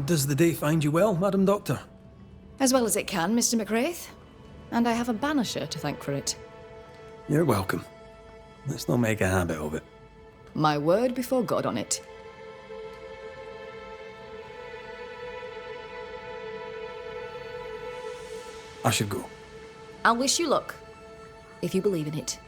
Does the day find you well, Madam Doctor? As well as it can, Mr. McWraith. And I have a Banisher to thank for it. You're welcome. Let's not make a habit of it. My word before God on it. I should go. I'll wish you luck, if you believe in it.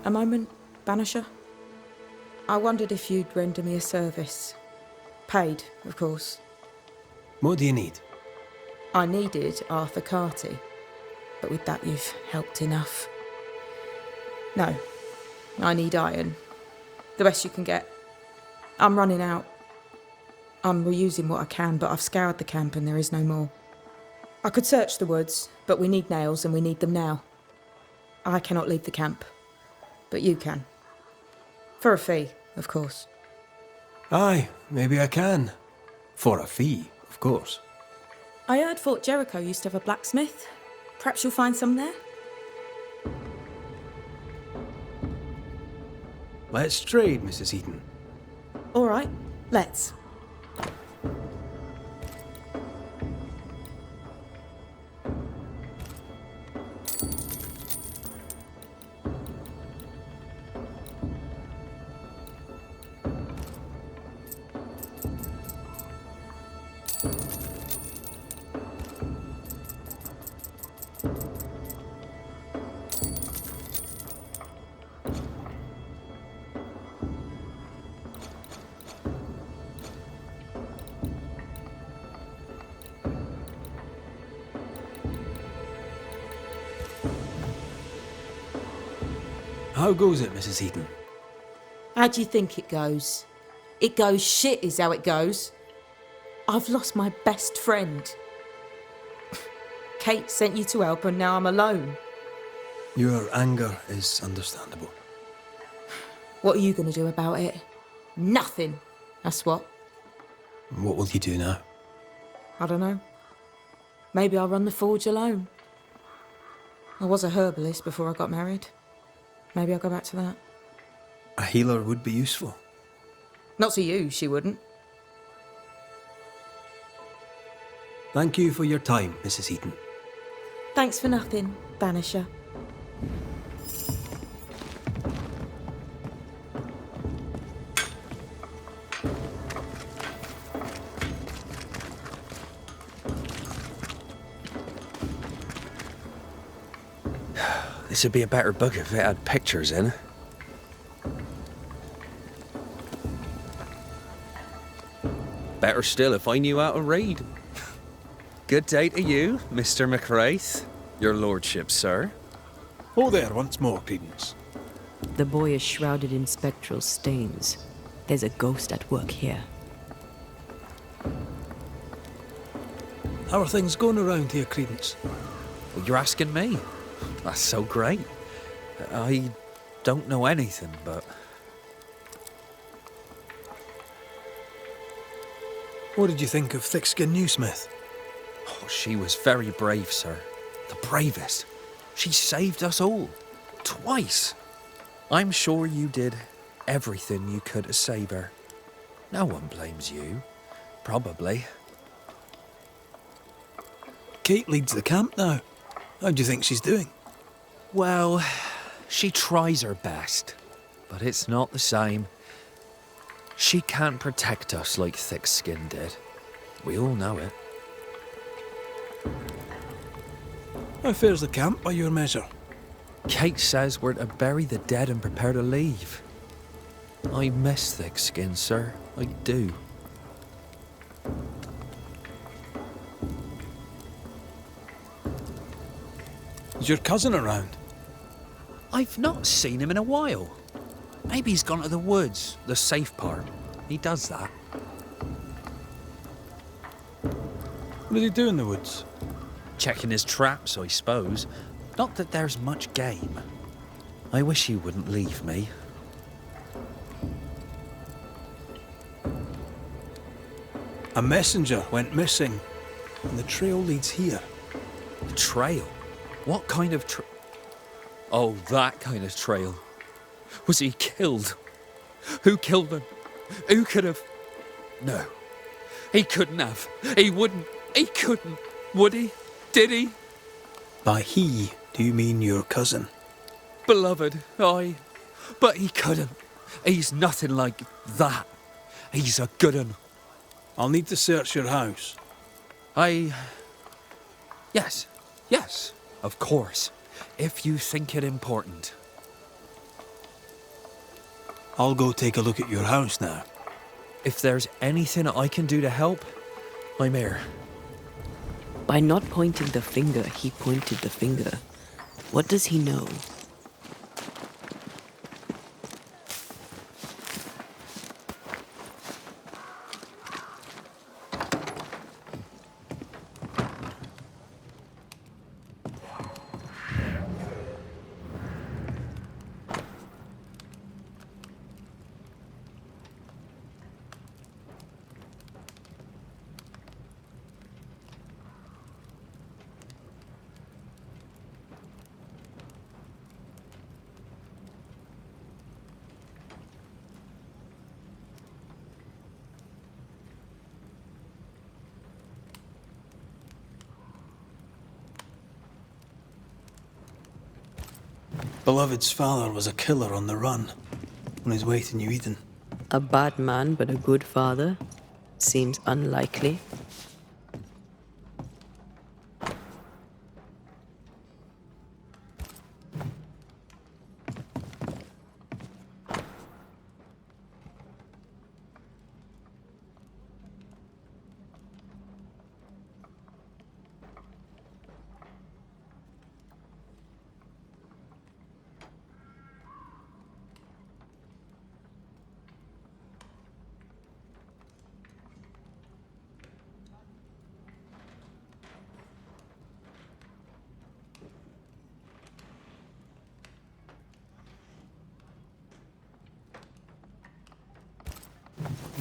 A moment, Banisher. I wondered if you'd render me a service. Paid, of course. What do you need? I needed Arthur Carty, but with that you've helped enough. No, I need iron. The best you can get. I'm running out. I'm reusing what I can, but I've scoured the camp and there is no more. I could search the woods, but we need nails and we need them now. I cannot leave the camp, but you can. For a fee, of course. Aye, maybe I can. For a fee, of course. I heard Fort Jericho used to have a blacksmith. Perhaps you'll find some there? Let's trade, Mrs. Eaton. All right, let's. How goes it, Mrs. Eaton? How do you think it goes? It goes shit is how it goes. I've lost my best friend. Kate sent you to help and now I'm alone. Your anger is understandable. What are you going to do about it? Nothing. That's what. What will you do now? I don't know. Maybe I'll run the forge alone. I was a herbalist before I got married. Maybe I'll go back to that. A healer would be useful. Not to you, she wouldn't. Thank you for your time, Mrs. Eaton. Thanks for nothing, Banisher. This would be a better book if it had pictures in. Better still if I knew how to read. Good day to you, Mr. McWraith. Your lordship, sir. Oh there, once more, Credence. The boy is shrouded in spectral stains. There's a ghost at work here. How are things going around here, Credence? Well, you're asking me? That's so great. I don't know anything, but... What did you think of Thick-Skin Newsmith? Oh, she was very brave, sir. The bravest. She saved us all. Twice. I'm sure you did everything you could to save her. No one blames you. Probably. Kate leads the camp now. How do you think she's doing? Well, she tries her best, but it's not the same. She can't protect us like Thick-Skin did. We all know it. How fares the camp by your measure? Kate says we're to bury the dead and prepare to leave. I miss Thick-Skin, sir. I do. Is your cousin around? I've not seen him in a while. Maybe he's gone to the woods, the safe part. He does that. What does he do in the woods? Checking his traps, I suppose. Not that there's much game. I wish you wouldn't leave me. A messenger went missing, and the trail leads here. A trail? What kind of Oh, that kind of trail. Was he killed? Who killed him? Who could have? No. He couldn't have. He wouldn't. He couldn't. Would he? Did he? By he, do you mean your cousin? Beloved, aye. But he couldn't. He's nothing like that. He's a good un. I'll need to search your house. Yes, of course. If you think it important. I'll go take a look at your house now. If there's anything I can do to help, I'm here. By not pointing the finger, he pointed the finger. What does he know? Beloved's father was a killer on the run, on his way to New Eden. A bad man but a good father? Seems unlikely.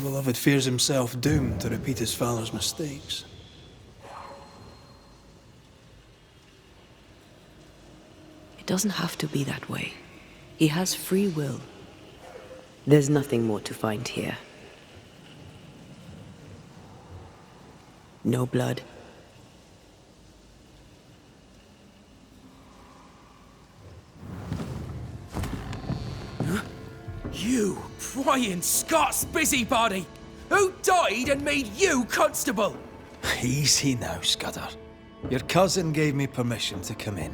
Beloved fears himself doomed to repeat his father's mistakes. It doesn't have to be that way. He has free will. There's nothing more to find here. No blood. You prying Scots busybody! Who died and made you constable? Easy now, Scudder. Your cousin gave me permission to come in.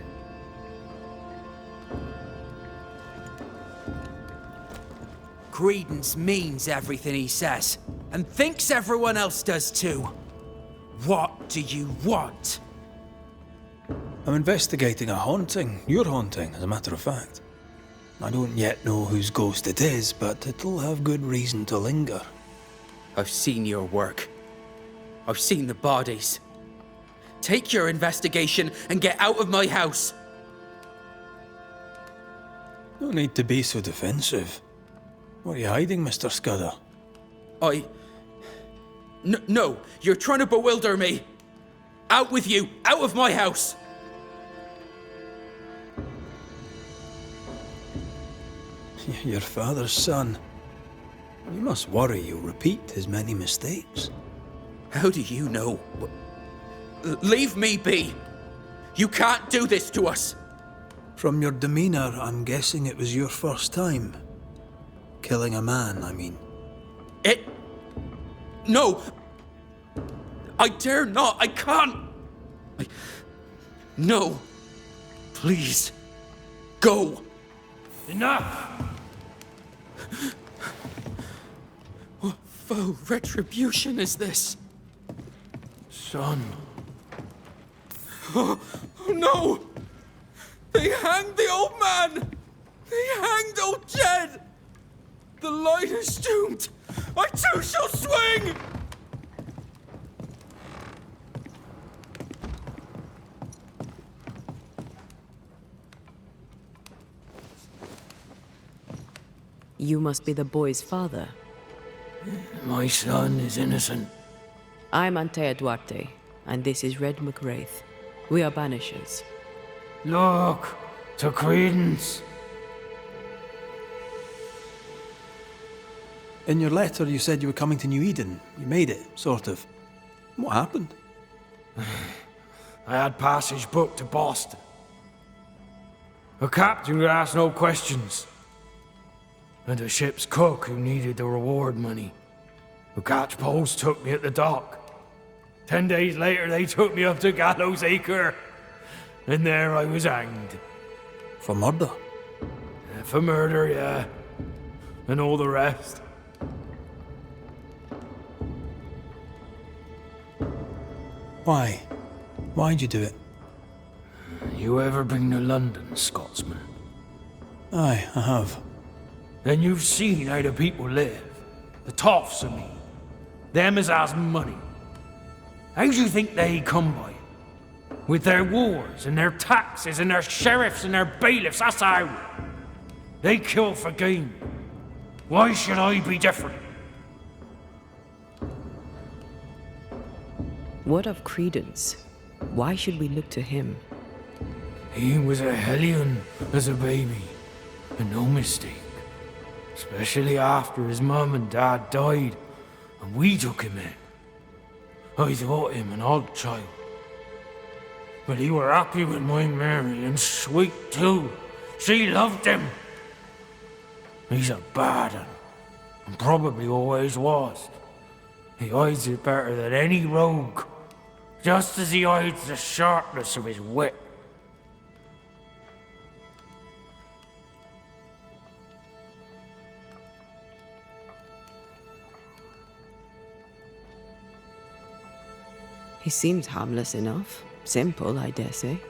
Credence means everything he says, and thinks everyone else does too. What do you want? I'm investigating a haunting. Your haunting, as a matter of fact. I don't yet know whose ghost it is, but it'll have good reason to linger. I've seen your work. I've seen the bodies. Take your investigation and get out of my house. No need to be so defensive. What are you hiding, Mr. Scudder? No, you're trying to bewilder me. Out with you, out of my house. Your father's son. You must worry you'll repeat his many mistakes. How do you know? Leave me be. You can't do this to us. From your demeanor, I'm guessing it was your first time. Killing a man, I mean. No! I dare not! I can't! No! Please! Go! Enough! What foul retribution is this? Son. Oh no! They hanged the old man! They hanged old Jed! The light is doomed! I too shall swing! You must be the boy's father. My son is innocent. I'm Antea Duarte, and this is Red McWraith. We are Banishers. Look, to Credence. In your letter, you said you were coming to New Eden. You made it, sort of. What happened? I had passage booked to Boston. A captain who asked no questions. And a ship's cook who needed the reward money. The catch post took me at the dock. 10 days later, they took me up to Gallows Acre. And there I was hanged. For murder? For murder, yeah. And all the rest. Why? Why'd you do it? You ever been to London, Scotsman? Aye, I have. Then you've seen how the people live. The toffs, I mean. Them as has money. How do you think they come by it? With their wars, and their taxes, and their sheriffs, and their bailiffs, that's how. They kill for gain. Why should I be different? What of Credence? Why should we look to him? He was a hellion as a baby, and no mistake. Especially after his mum and dad died, and we took him in. I thought him an odd child. But he were happy with my Mary, and sweet too. She loved him. He's a bad un, and probably always was. He hides it better than any rogue, just as he hides the sharpness of his wit. He seems harmless enough. Simple, I dare say.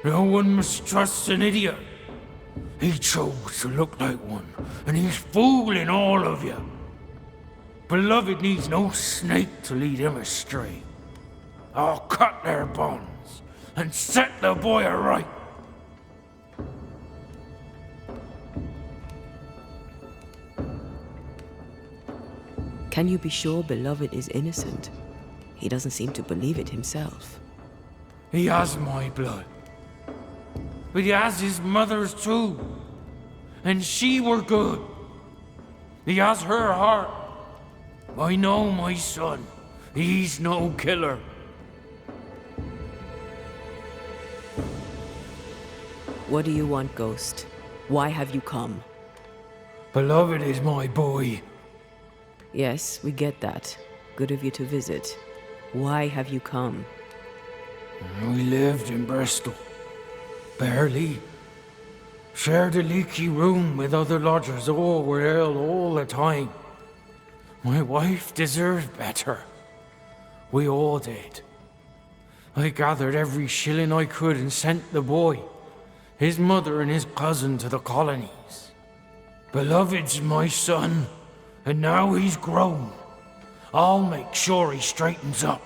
No one must trust an idiot. He chose to look like one, and he's fooling all of you. Beloved needs no snake to lead him astray. I'll cut their bonds and set the boy aright. Can you be sure Beloved is innocent? He doesn't seem to believe it himself. He has my blood. But he has his mother's too. And she were good. He has her heart. I know my son. He's no killer. What do you want, Ghost? Why have you come? Beloved is my boy. Yes, we get that. Good of you to visit. Why have you come? We lived in Bristol. Barely. Shared a leaky room with other lodgers. All were ill all the time. My wife deserved better. We all did. I gathered every shilling I could and sent the boy, his mother and his cousin to the colonies. Beloved's my son, and now he's grown. I'll make sure he straightens up.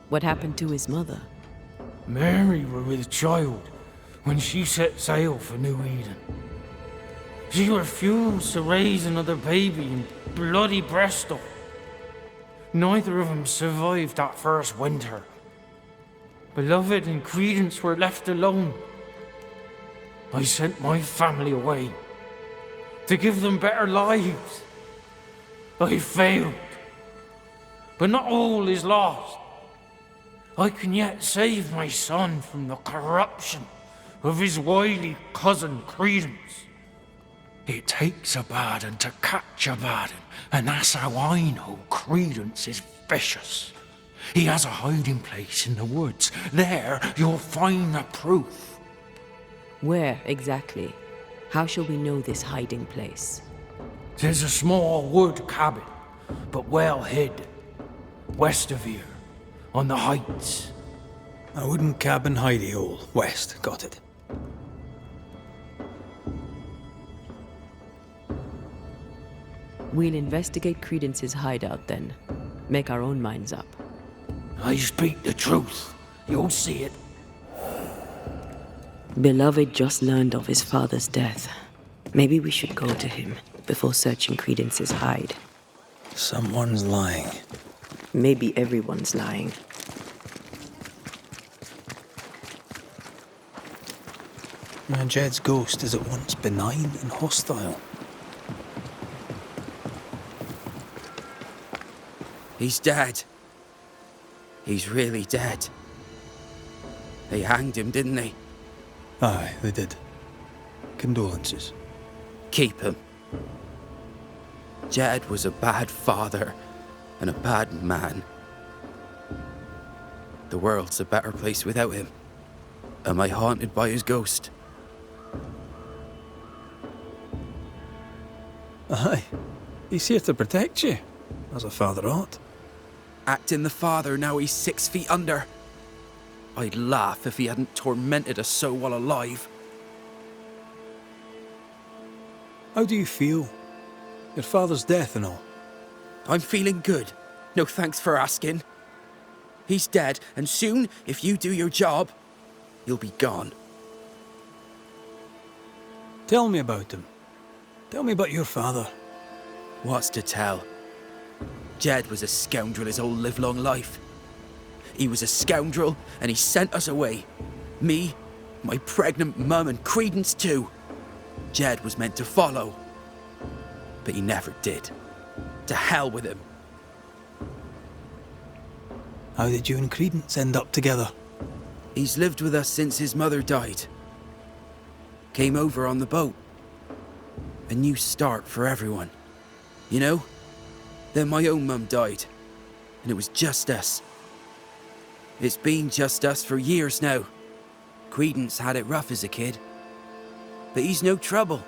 What happened to his mother? Mary were with child when she set sail for New Eden. She refused to raise another baby in bloody Bristol. Neither of them survived that first winter. Beloved and Credence were left alone. I sent my family away to give them better lives. I failed. But not all is lost. I can yet save my son from the corruption of his wily cousin Credence. It takes a bad un to catch a bad un, and that's how I know Credence is vicious. He has a hiding place in the woods. There, you'll find the proof. Where exactly? How shall we know this hiding place? There's a small wood cabin, but well hid. West of here, on the heights. A wooden cabin hidey hole. West, got it. We'll investigate Credence's hideout then. Make our own minds up. I speak the truth. You'll see it. Beloved just learned of his father's death. Maybe we should go to him before searching Credence's hide. Someone's lying. Maybe everyone's lying. Now, Jed's ghost is at once benign and hostile. He's dead. He's really dead. They hanged him, didn't they? Aye, they did. Condolences. Keep him. Jed was a bad father and a bad man. The world's a better place without him. Am I haunted by his ghost? Aye. He's here to protect you, as a father ought. Acting the father, now he's 6 feet under. I'd laugh if he hadn't tormented us so while alive. How do you feel? Your father's death and all. I'm feeling good. No thanks for asking. He's dead, and soon, if you do your job, you'll be gone. Tell me about him. Tell me about your father. What's to tell? Jed was a scoundrel his whole livelong life. He was a scoundrel, and he sent us away. Me, my pregnant mum, and Credence too. Jed was meant to follow. But he never did. To hell with him. How did you and Credence end up together? He's lived with us since his mother died. Came over on the boat. A new start for everyone. You know? Then my own mum died. And it was just us. It's been just us for years now. Credence had it rough as a kid. But he's no trouble.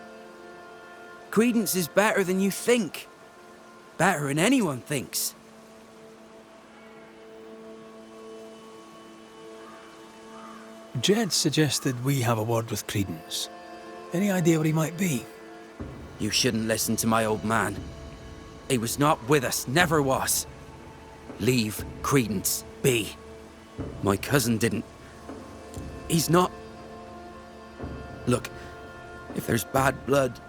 Credence is better than you think. Better than anyone thinks. Jed suggested we have a word with Credence. Any idea where he might be? You shouldn't listen to my old man. He was not with us, never was. Leave Credence be. My cousin didn't. He's not. Look, if there's bad blood,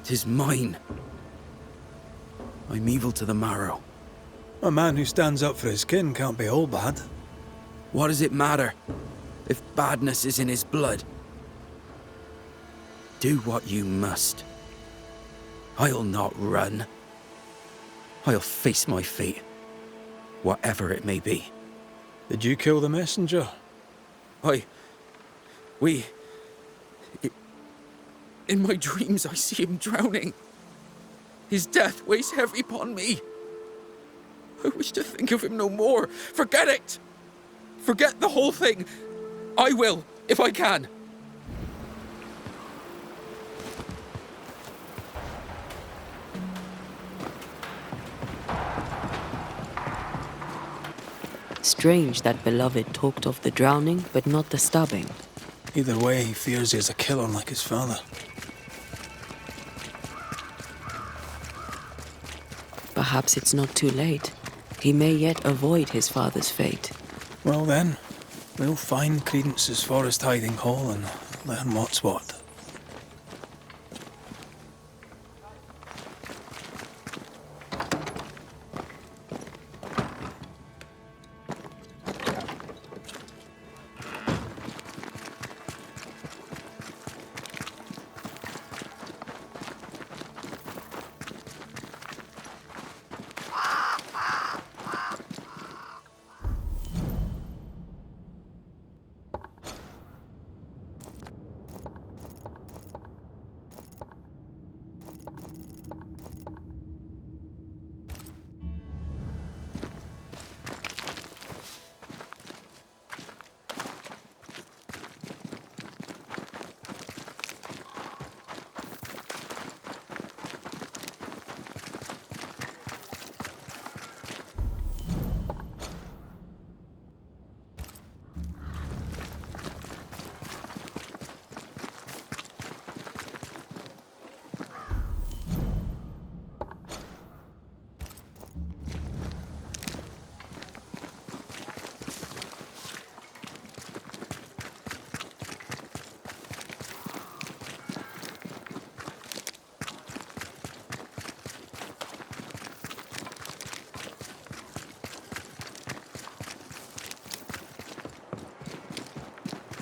'tis mine. I'm evil to the marrow. A man who stands up for his kin can't be all bad. What does it matter if badness is in his blood? Do what you must. I'll not run. I'll face my fate, whatever it may be. Did you kill the messenger? In my dreams I see him drowning. His death weighs heavy upon me. I wish to think of him no more. Forget it! Forget the whole thing. I will, if I can. Strange that Beloved talked of the drowning, but not the stabbing. Either way, he fears he is a killer like his father. Perhaps it's not too late. He may yet avoid his father's fate. Well then, we'll find Credence's forest hiding hole and learn what's what.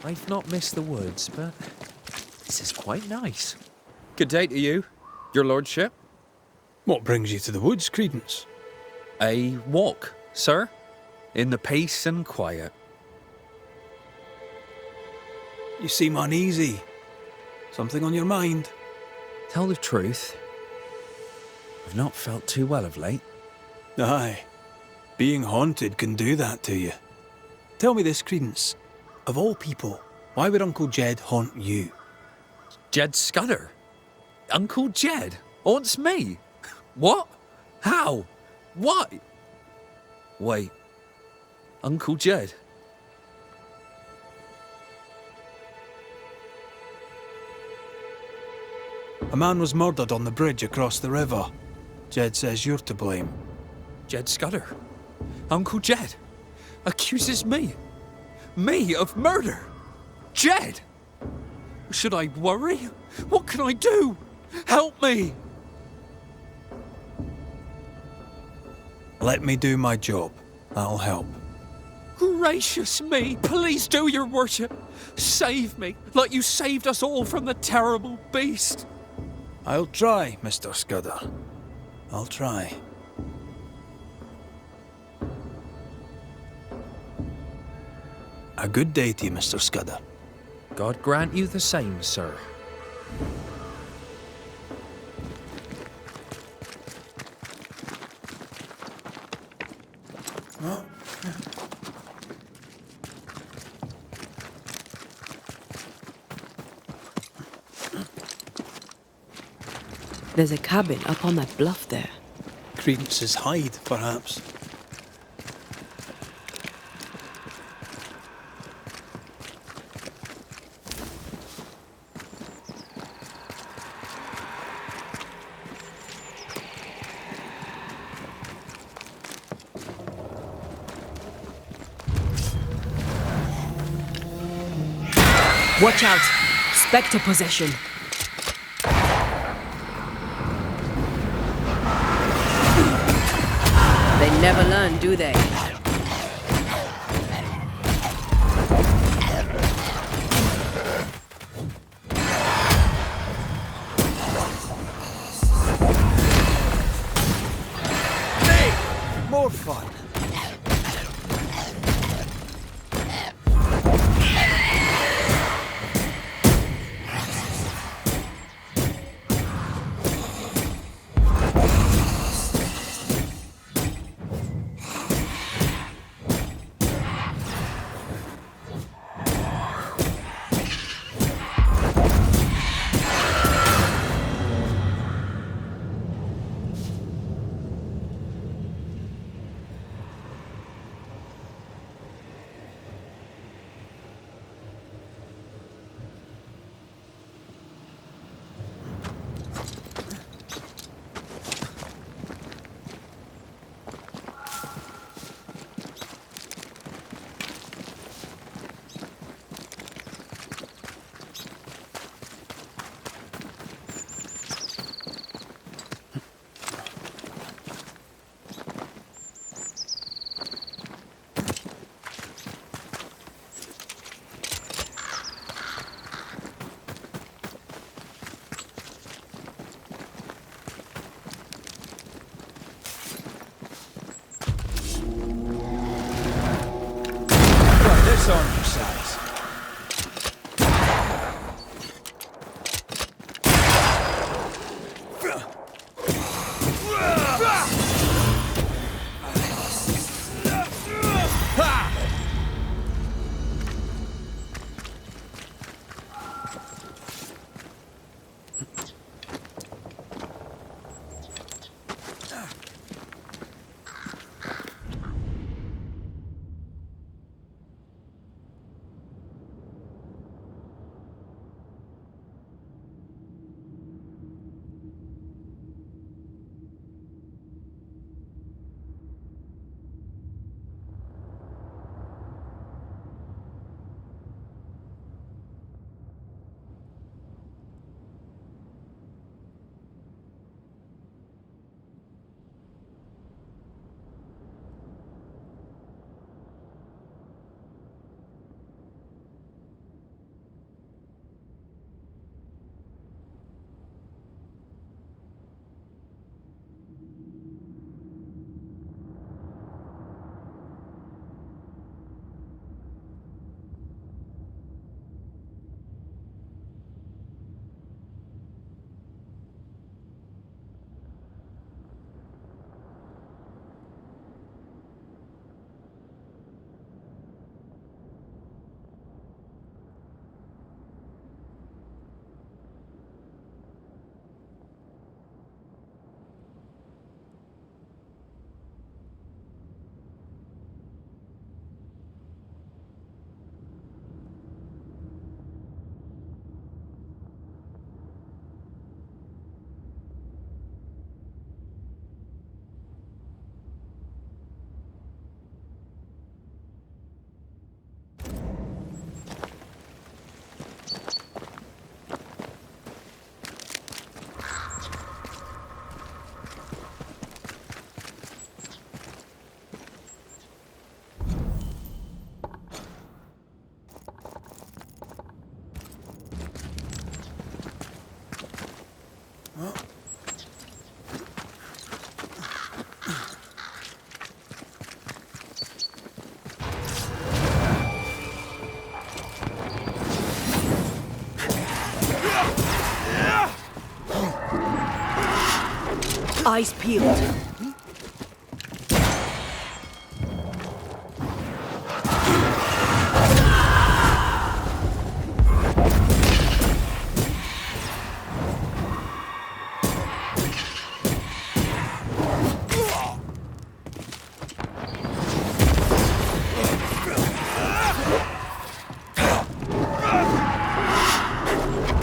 I've not missed the woods, but this is quite nice. Good day to you, your lordship. What brings you to the woods, Credence? A walk, sir, in the peace and quiet. You seem uneasy. Something on your mind? Tell the truth, I've not felt too well of late. Aye. Being haunted can do that to you. Tell me this, Credence. Of all people, why would Uncle Jed haunt you? Jed Scudder? Uncle Jed haunts me? What? How? Why? Wait. Uncle Jed? A man was murdered on the bridge across the river. Jed says you're to blame. Jed Scudder? Uncle Jed? Accuses me? Me of murder? Jed? Should I worry? What can I do? Help me! Let me do my job. That'll help. Gracious me! Please do, your worship! Save me, like you saved us all from the terrible beast! I'll try, Mr. Scudder. I'll try. A good day to you, Mr. Scudder. God grant you the same, sir. There's a cabin up on that bluff there. Credence's hide, perhaps. Watch out! Spectre possession! They never learn, do they? More fun. This on your size. Eyes peeled.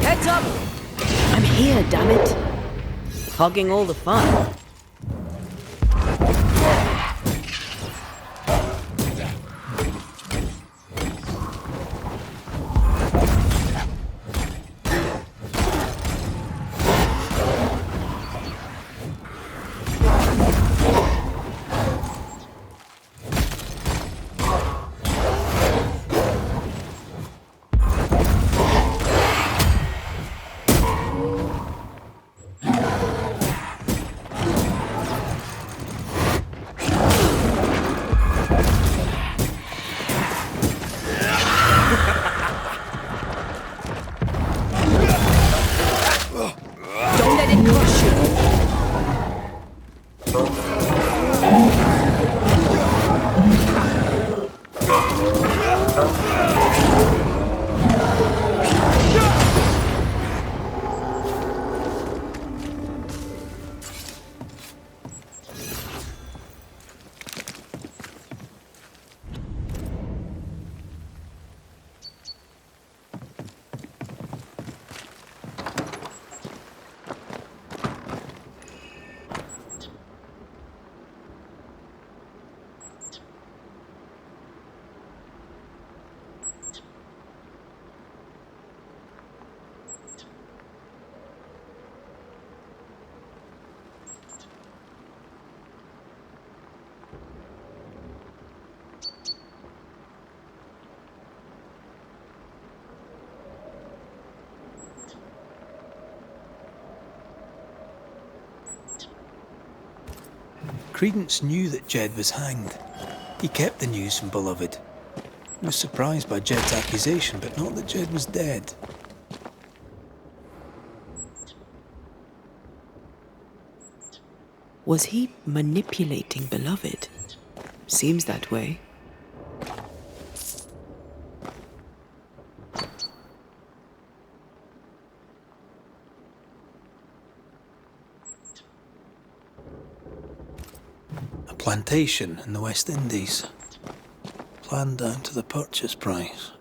Heads up! I'm here, damn it. Hogging all the fun. Don't let it crush you. Credence knew that Jed was hanged. He kept the news from Beloved. He was surprised by Jed's accusation, but not that Jed was dead. Was he manipulating Beloved? Seems that way. A plantation in the West Indies. Planned down to the purchase price.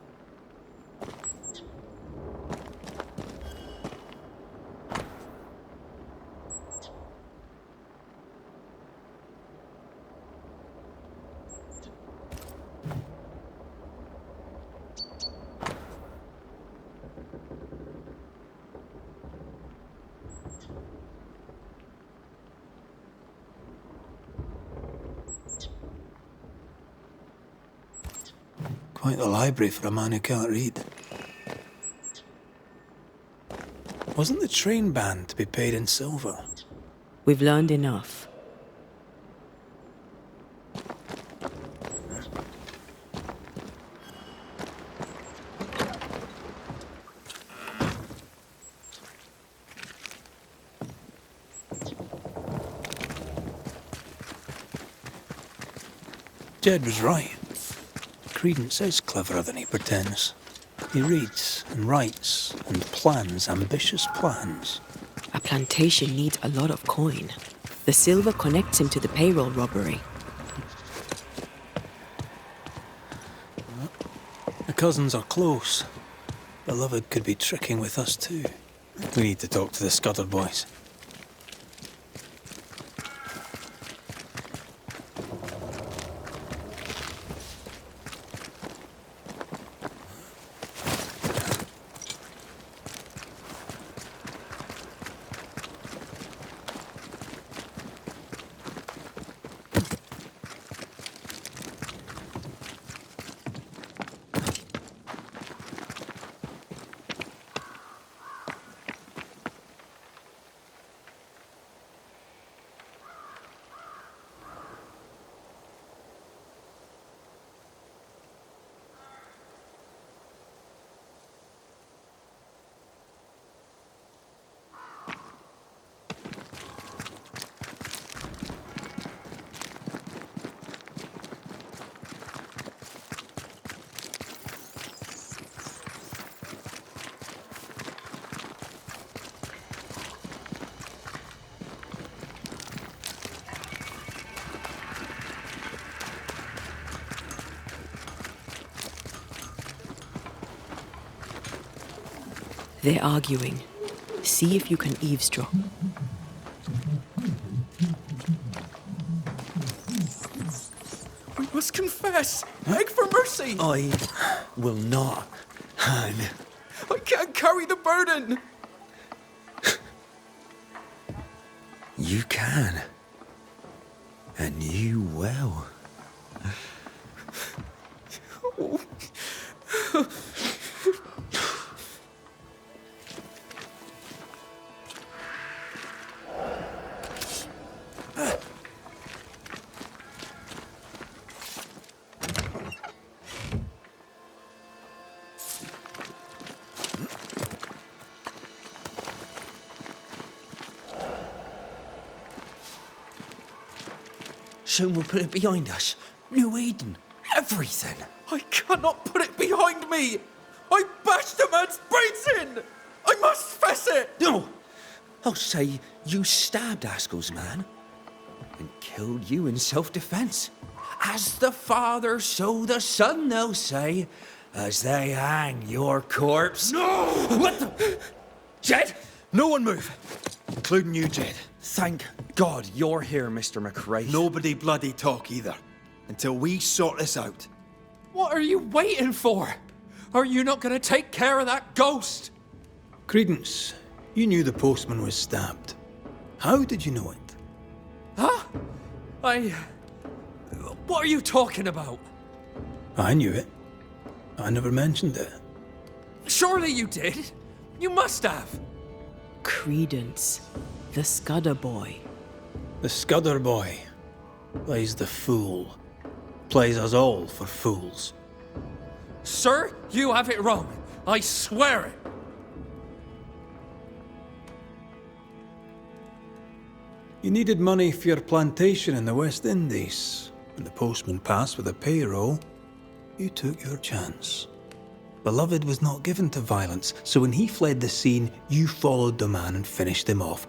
Quite the library for a man who can't read. Wasn't the train band to be paid in silver? We've learned enough. Jed was right. Credence is cleverer than he pretends. He reads and writes and plans ambitious plans. A plantation needs a lot of coin. The silver connects him to the payroll robbery. The cousins are close. Beloved could be tricking with us too. We need to talk to the Scudder boys. They're arguing. See if you can eavesdrop. We must confess. Beg for mercy. I will not hang. I can't carry the burden. You can. And you will. Soon we'll put it behind us. New Eden. Everything. I cannot put it behind me. I bashed a man's brains in. I must fess it. No! I'll say you stabbed Askell's man and killed you in self-defense. As the Father, so the Son, they'll say, as they hang your corpse. No! What the? Jed! No one move, including you, Jed. Thank God you're here, Mr. McRae. Nobody bloody talk either, until we sort this out. What are you waiting for? Are you not going to take care of that ghost? Credence, you knew the postman was stabbed. How did you know it? Huh? What are you talking about? I knew it. I never mentioned it. Surely you did. You must have. Credence, the Scudder boy. The Scudder boy plays the fool. Plays us all for fools. Sir, you have it wrong. I swear it. You needed money for your plantation in the West Indies. When the postman passed with a payroll, you took your chance. Beloved was not given to violence, so when he fled the scene, you followed the man and finished him off.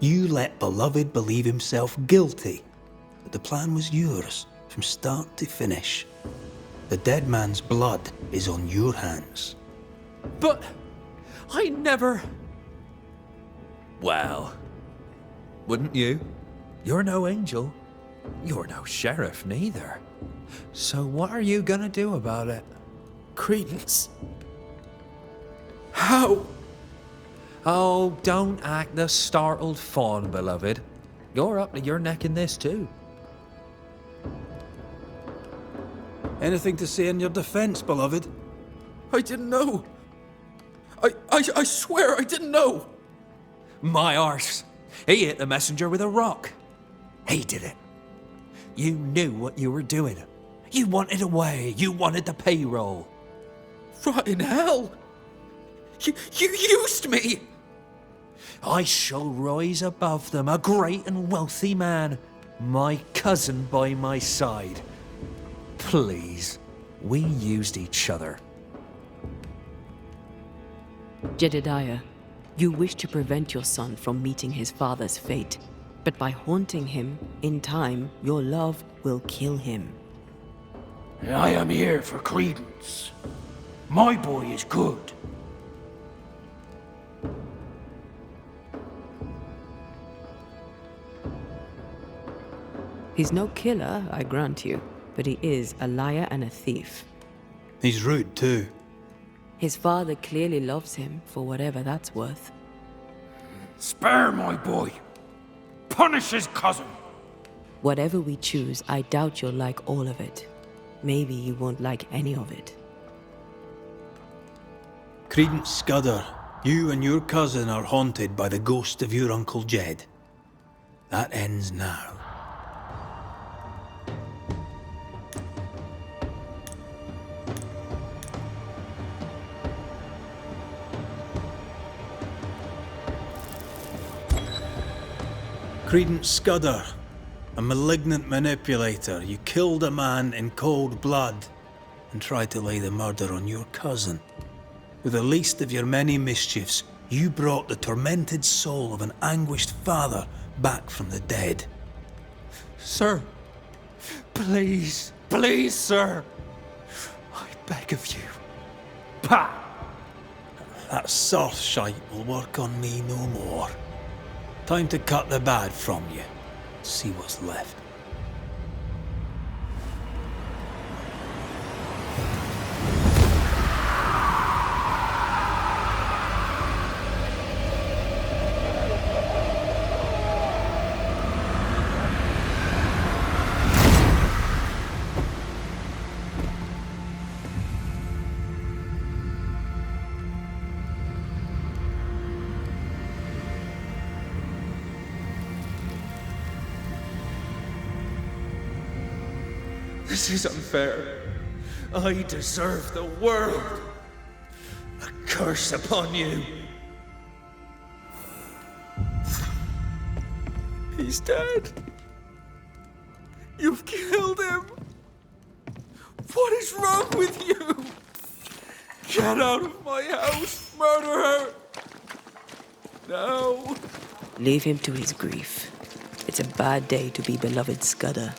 You let Beloved believe himself guilty, but the plan was yours from start to finish. The dead man's blood is on your hands. But I never... Well, wouldn't you? You're no angel. You're no sheriff neither. So what are you gonna do about it? Credence. How? Oh, don't act the startled fawn, beloved. You're up to your neck in this too. Anything to say in your defense, Beloved? I didn't know. I swear I didn't know. My arse. He hit the messenger with a rock. He did it. You knew what you were doing. You wanted away. You wanted the payroll. Rotten hell. You used me. I shall rise above them, a great and wealthy man, my cousin by my side. Please, we used each other. Jedediah, you wish to prevent your son from meeting his father's fate, but by haunting him, in time, your love will kill him. I am here for Credence. My boy is good. He's no killer, I grant you, but he is a liar and a thief. He's rude too. His father clearly loves him, for whatever that's worth. Spare my boy. Punish his cousin. Whatever we choose, I doubt you'll like all of it. Maybe you won't like any of it. Credence Scudder, you and your cousin are haunted by the ghost of your Uncle Jed. That ends now. Credence Scudder, a malignant manipulator, you killed a man in cold blood and tried to lay the murder on your cousin. With the least of your many mischiefs, you brought the tormented soul of an anguished father back from the dead. Sir, please, sir. I beg of you. Pah! That soft shite will work on me no more. Time to cut the bad from you. See what's left. This is unfair. I deserve the world. A curse upon you. He's dead. You've killed him. What is wrong with you? Get out of my house, murderer. No. Leave him to his grief. It's a bad day to be beloved Scudder.